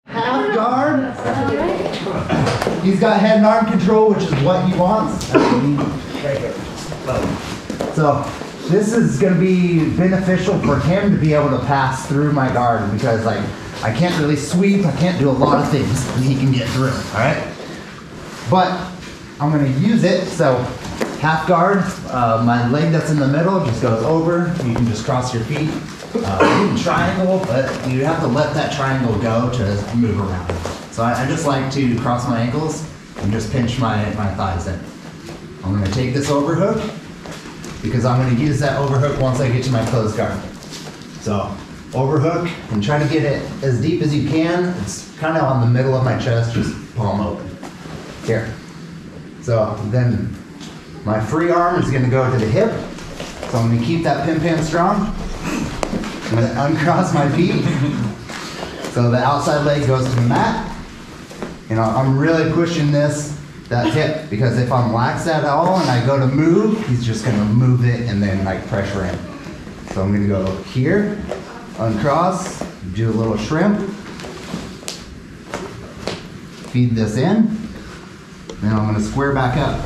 Half guard. He's got head and arm control, which is what he wants. So this is going to be beneficial for him to be able to pass through my guard because like I can't really sweep, I can't do a lot of things that he can get through, all right? But I'm going to use it, so half guard, my leg that's in the middle just goes over, you can just cross your feet. You can triangle, but you have to let that triangle go to move around. So I just like to cross my ankles and just pinch my thighs in. I'm going to take this overhook because I'm going to use that overhook once I get to my closed guard. So overhook and try to get it as deep as you can. It's kind of on the middle of my chest, just palm open. Here. So then my free arm is going to go to the hip. So I'm going to keep that pin pan strong. I'm going to uncross my feet. So the outside leg goes to the mat. You know, I'm really pushing that hip because if I'm lax at all and I go to move, he's just going to move it and then like pressure in. So I'm going to go here, uncross, do a little shrimp, feed this in, then I'm going to square back up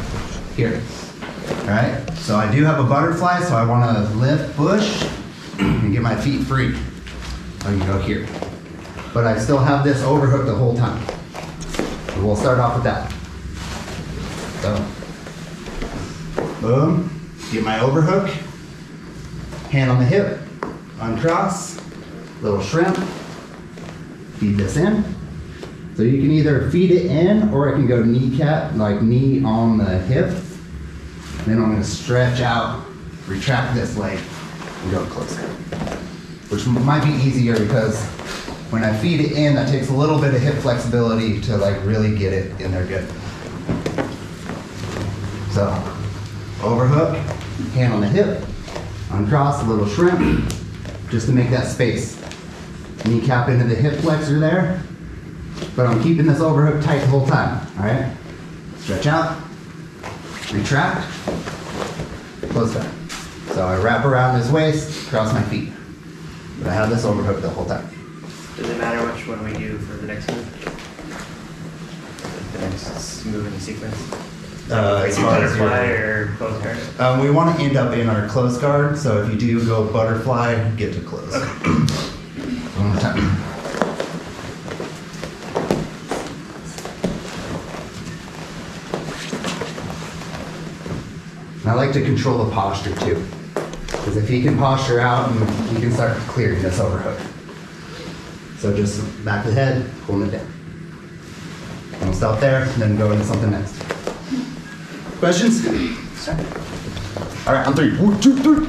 here. All right, so I do have a butterfly, so I want to lift, push, and get my feet free. I can go here. But I still have this overhook the whole time. So we'll start off with that. So, boom, get my overhook, hand on the hip, uncross, little shrimp, feed this in. So you can either feed it in or I can go kneecap, like knee on the hip. Then I'm gonna stretch out, retract this leg, and go closer. Which might be easier because when I feed it in, that takes a little bit of hip flexibility to like really get it in there good. So, overhook, hand on the hip, uncross, a little shrimp, just to make that space. Kneecap into the hip flexor there, but I'm keeping this overhook tight the whole time, all right? Stretch out, retract, close back. So I wrap around his waist, cross my feet. But I have this overhook the whole time. Does it matter which one we do for the next move? The next move in the sequence? As far as butterfly or close guard? We want to end up in our close guard, so if you do go butterfly, get to close. Okay. One more time. And I like to control the posture too. Because if he can posture out, he can start clearing this overhook. So just back of the head, pulling it down. And we'll stop there, and then go into something next. Questions? All right, on 3. 1, 2, 3.